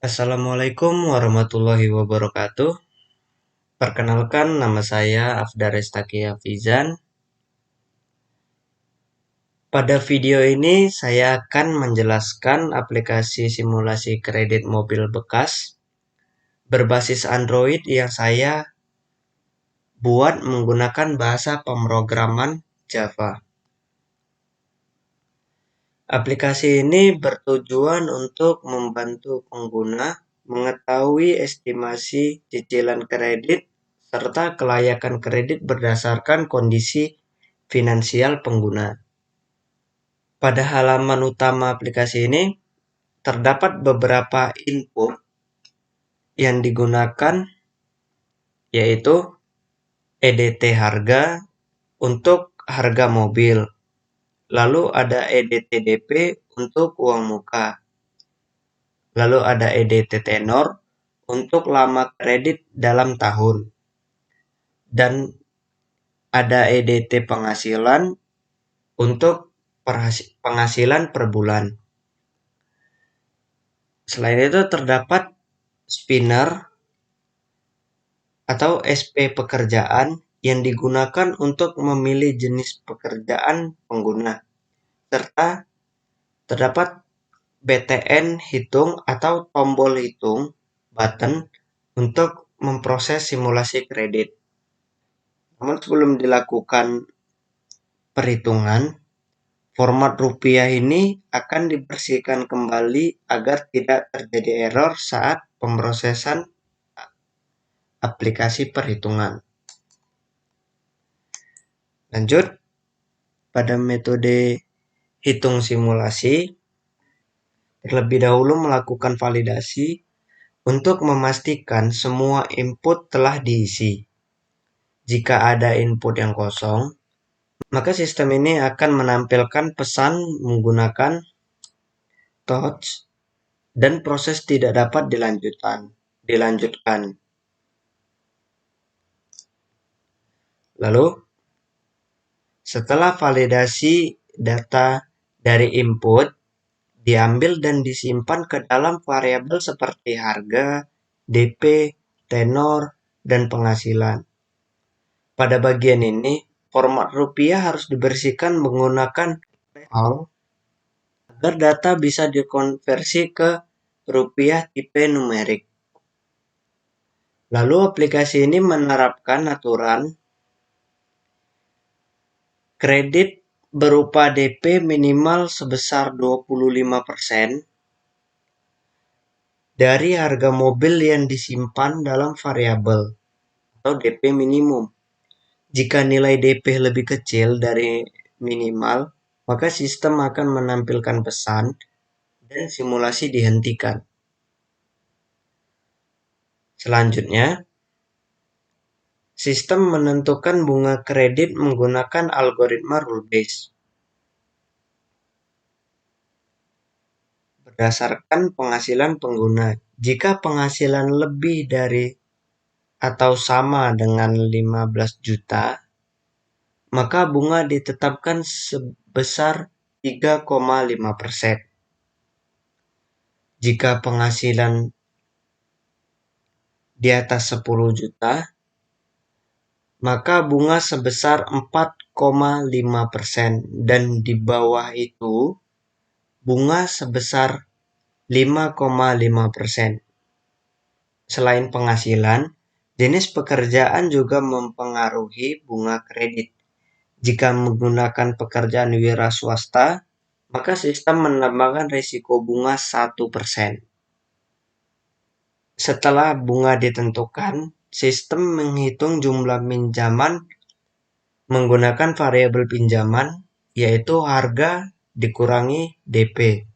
Assalamualaikum warahmatullahi wabarakatuh. Perkenalkan, nama saya Afdar Restaki Hafizan. Pada video ini saya akan menjelaskan aplikasi simulasi kredit mobil bekas berbasis Android yang saya buat menggunakan bahasa pemrograman Java. Aplikasi ini bertujuan untuk membantu pengguna mengetahui estimasi cicilan kredit serta kelayakan kredit berdasarkan kondisi finansial pengguna. Pada halaman utama aplikasi ini terdapat beberapa input yang digunakan, yaitu EDT harga untuk harga mobil, lalu ada EDT DP untuk uang muka, lalu ada EDT tenor untuk lama kredit dalam tahun, dan ada EDT penghasilan untuk penghasilan per bulan. Selain itu terdapat spinner atau SP pekerjaan yang digunakan untuk memilih jenis pekerjaan pengguna, serta terdapat BTN hitung atau tombol hitung button untuk memproses simulasi kredit. Namun sebelum dilakukan perhitungan, format rupiah ini akan dibersihkan kembali agar tidak terjadi error saat pemrosesan aplikasi perhitungan. Lanjut, pada metode hitung simulasi, terlebih dahulu melakukan validasi untuk memastikan semua input telah diisi. Jika ada input yang kosong, maka sistem ini akan menampilkan pesan menggunakan touch dan proses tidak dapat dilanjutkan. Lalu, setelah validasi data dari input diambil dan disimpan ke dalam variabel seperti harga, DP, tenor, dan penghasilan. Pada bagian ini, format rupiah harus dibersihkan menggunakan all agar data bisa dikonversi ke rupiah tipe numerik. Lalu aplikasi ini menerapkan aturan kredit berupa DP minimal sebesar 25% dari harga mobil yang disimpan dalam variabel atau DP minimum. Jika nilai DP lebih kecil dari minimal, maka sistem akan menampilkan pesan dan simulasi dihentikan. Selanjutnya, sistem menentukan bunga kredit menggunakan algoritma rule base. Berdasarkan penghasilan pengguna, jika penghasilan lebih dari atau sama dengan 15 juta, maka bunga ditetapkan sebesar 3,5%. Jika penghasilan di atas 10 juta, maka bunga sebesar 4,5% dan di bawah itu bunga sebesar 5,5%. Selain penghasilan, jenis pekerjaan juga mempengaruhi bunga kredit. Jika menggunakan pekerjaan wira swasta, maka sistem menambahkan risiko bunga 1%. Setelah bunga ditentukan, sistem menghitung jumlah pinjaman menggunakan variabel pinjaman, yaitu harga dikurangi DP.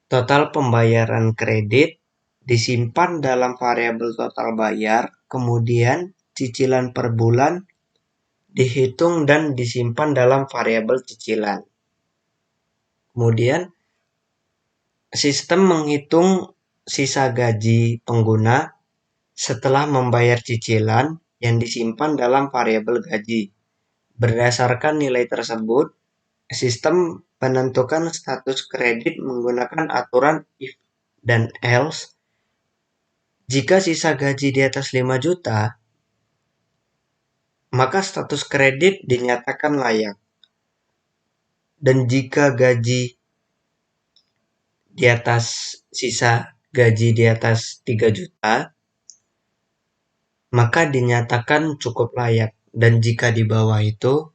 Total pembayaran kredit disimpan dalam variabel total bayar, kemudian cicilan per bulan dihitung dan disimpan dalam variabel cicilan. Kemudian, sistem menghitung sisa gaji pengguna setelah membayar cicilan yang disimpan dalam variabel gaji. Berdasarkan nilai tersebut, sistem menentukan status kredit menggunakan aturan if dan else. Jika sisa gaji di atas 5 juta, maka status kredit dinyatakan layak. Dan jika gaji di atas sisa gaji di atas 3 juta, maka dinyatakan cukup layak. Dan jika di bawah itu,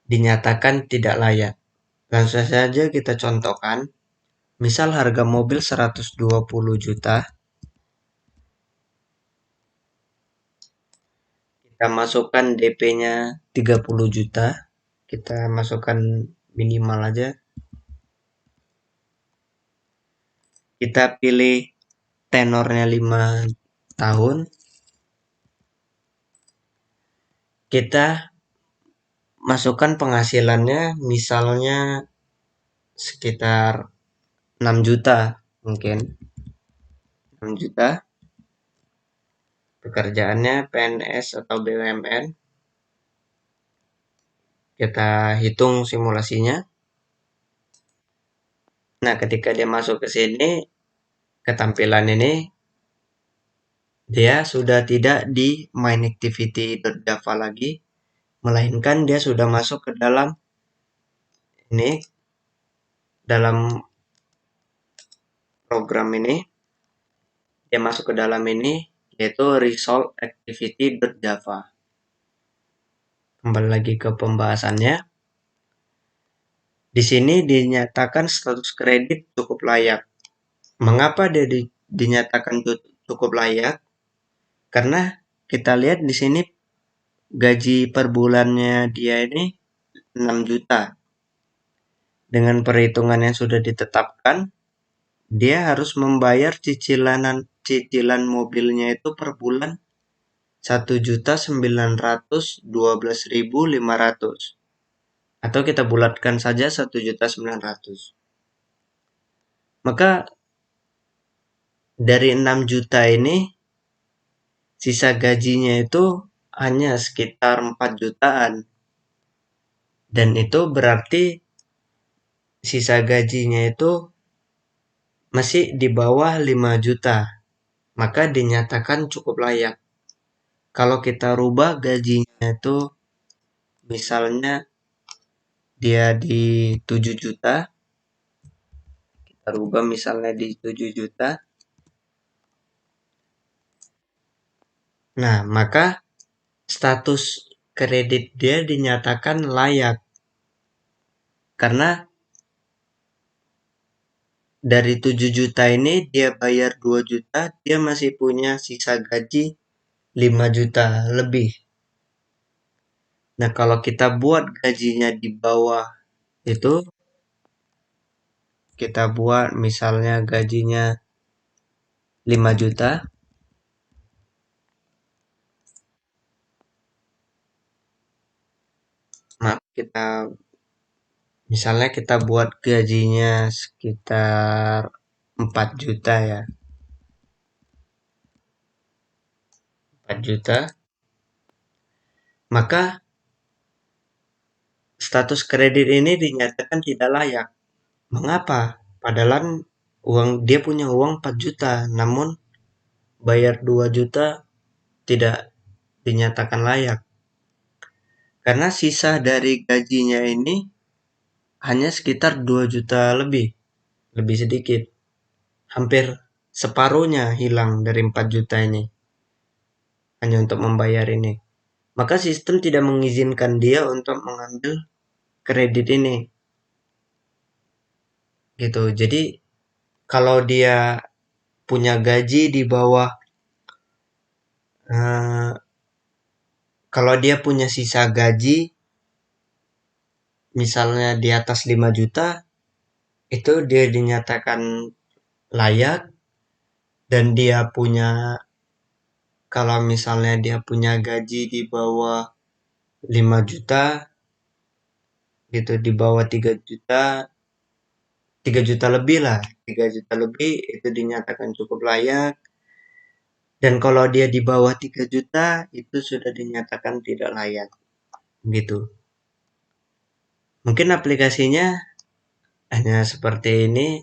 dinyatakan tidak layak. Langsung saja kita contohkan. Misal harga mobil 120 juta, kita masukkan DP-nya 30 juta, kita masukkan minimal aja. Kita pilih tenornya 5 tahun. Kita masukkan penghasilannya misalnya sekitar 6 juta mungkin. 6 juta. Pekerjaannya PNS atau BUMN. Kita hitung simulasinya. Nah, ketika dia masuk ke sini, ketampilan ini dia sudah tidak di myNactivity.java lagi, melainkan dia sudah masuk ke dalam ini, dalam program ini. Dia masuk ke dalam ini, yaitu resolve activity.java. Kembali lagi ke pembahasannya. Di sini dinyatakan status kredit cukup layak. Mengapa dia dinyatakan cukup layak? Karena kita lihat di sini gaji per bulannya dia ini 6 juta. Dengan perhitungan yang sudah ditetapkan, dia harus membayar cicilan mobilnya itu per bulan 1.912.500, atau kita bulatkan saja 1.900.000. Maka dari 6 juta ini sisa gajinya itu hanya sekitar 4 jutaan. Dan itu berarti sisa gajinya itu masih di bawah 5 juta. Maka dinyatakan cukup layak. Kalau kita rubah gajinya itu misalnya dia di 7 juta, kita rubah misalnya di 7 juta. Nah, maka status kredit dia dinyatakan layak. Karena dari 7 juta ini dia bayar 2 juta, dia masih punya sisa gaji 5 juta lebih. Nah, kalau kita buat gajinya di bawah itu, kita buat misalnya gajinya 5 juta, misalnya kita buat gajinya sekitar 4 juta ya. 4 juta. Maka status kredit ini dinyatakan tidak layak. Mengapa? Padahal dia punya uang 4 juta, namun bayar 2 juta tidak dinyatakan layak. Karena sisa dari gajinya ini hanya sekitar 2 juta lebih sedikit. Hampir separuhnya hilang dari 4 juta ini. Hanya untuk membayar ini. Maka sistem tidak mengizinkan dia untuk mengambil kredit ini. Gitu. Jadi kalau dia punya gaji di bawah kalau dia punya sisa gaji misalnya di atas 5 juta, itu dia dinyatakan layak. Dan dia punya, kalau misalnya dia punya gaji di bawah 5 juta, gitu, di bawah 3 juta, 3 juta lebih lah, 3 juta lebih itu dinyatakan cukup layak. Dan kalau dia di bawah 3 juta, itu sudah dinyatakan tidak layak. Gitu. Mungkin aplikasinya hanya seperti ini.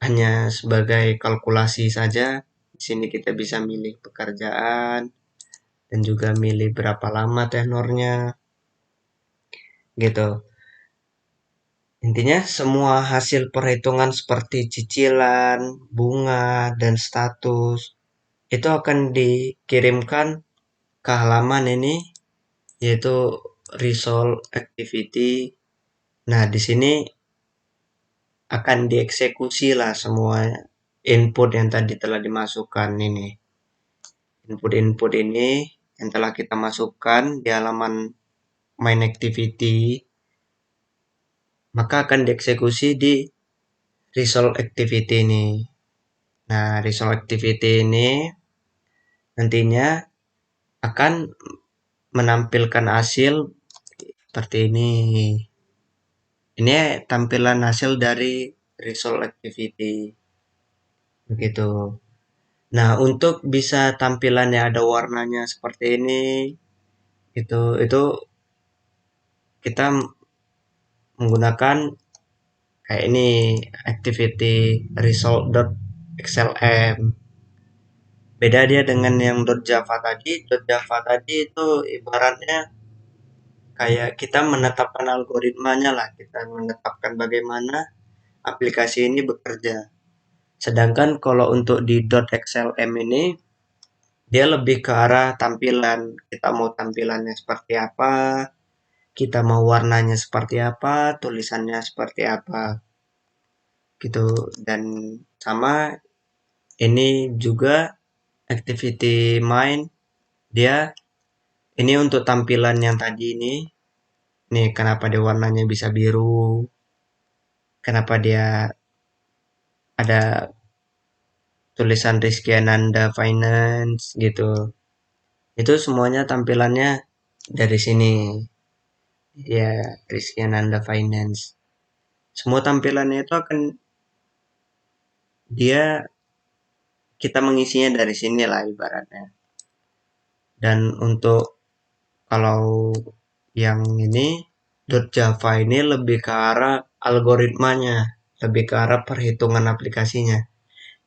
hanya sebagai kalkulasi saja. Di sini kita bisa milih pekerjaan dan juga milih berapa lama tenornya gitu. Intinya semua hasil perhitungan seperti cicilan, bunga, dan status itu akan dikirimkan ke halaman ini yaitu Resolve Activity. Nah, di sini akan dieksekusi lah semua input yang tadi telah dimasukkan ini. Input-input ini yang telah kita masukkan di halaman main activity, maka akan dieksekusi di resolve activity ini. Nah, resolve activity ini nantinya akan menampilkan hasil seperti ini. Ini tampilan hasil dari resolve activity. Begitu. Nah, untuk bisa tampilannya ada warnanya seperti ini, itu kita menggunakan kayak ini activity result.xlm. Beda dia dengan yang .java tadi. .java tadi itu ibaratnya kayak kita menetapkan algoritmanya lah, kita menetapkan bagaimana aplikasi ini bekerja. Sedangkan kalau untuk di .xlm ini dia lebih ke arah tampilan. Kita mau tampilannya seperti apa, kita mau warnanya seperti apa, tulisannya seperti apa. Gitu. Dan sama ini juga activity main dia ini untuk tampilan yang tadi ini. Nih kenapa dia warnanya bisa biru? Kenapa dia ada tulisan Rizky Ananda Finance gitu. Itu semuanya tampilannya dari sini. Ya, Rizky Ananda Finance. Semua tampilannya itu akan dia kita mengisinya dari sini lah ibaratnya. Dan untuk kalau yang ini .java ini lebih ke arah algoritmanya, lebih ke arah perhitungan aplikasinya.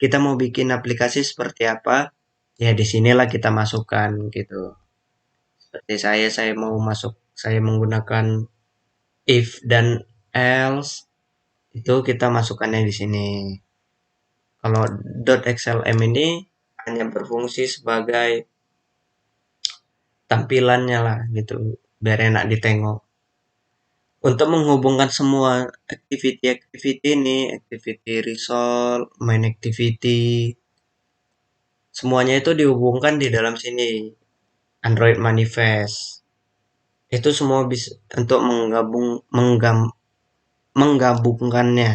Kita mau bikin aplikasi seperti apa, ya di sinilah kita masukkan gitu. Seperti saya mau masuk, saya menggunakan if dan else, itu kita masukkannya di sini. Kalau .xlm ini hanya berfungsi sebagai tampilannya lah gitu, biar enak ditengok. Untuk menghubungkan semua activity-activity ini, activity resolve, main activity, semuanya itu dihubungkan di dalam sini, Android Manifest. Itu semua bisa untuk menggabungkannya.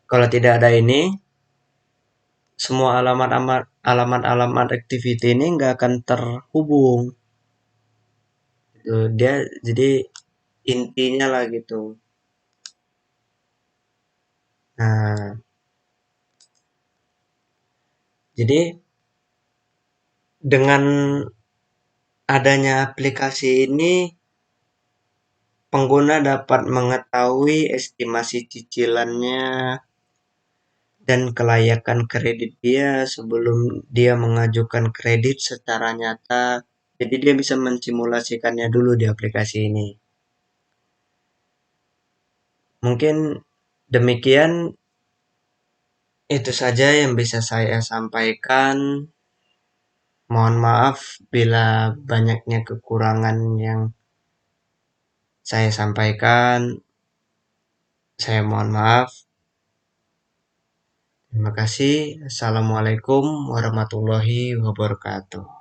Kalau tidak ada ini, semua alamat-alamat activity ini nggak akan terhubung. Gitu. Dia jadi intinya lah gitu. Nah, jadi dengan adanya aplikasi ini, pengguna dapat mengetahui estimasi cicilannya dan kelayakan kredit dia sebelum dia mengajukan kredit secara nyata. Jadi dia bisa mensimulasikannya dulu di aplikasi ini. Mungkin demikian itu saja yang bisa saya sampaikan. Mohon maaf bila banyaknya kekurangan yang saya sampaikan. Saya mohon maaf. Terima kasih. Assalamualaikum warahmatullahi wabarakatuh.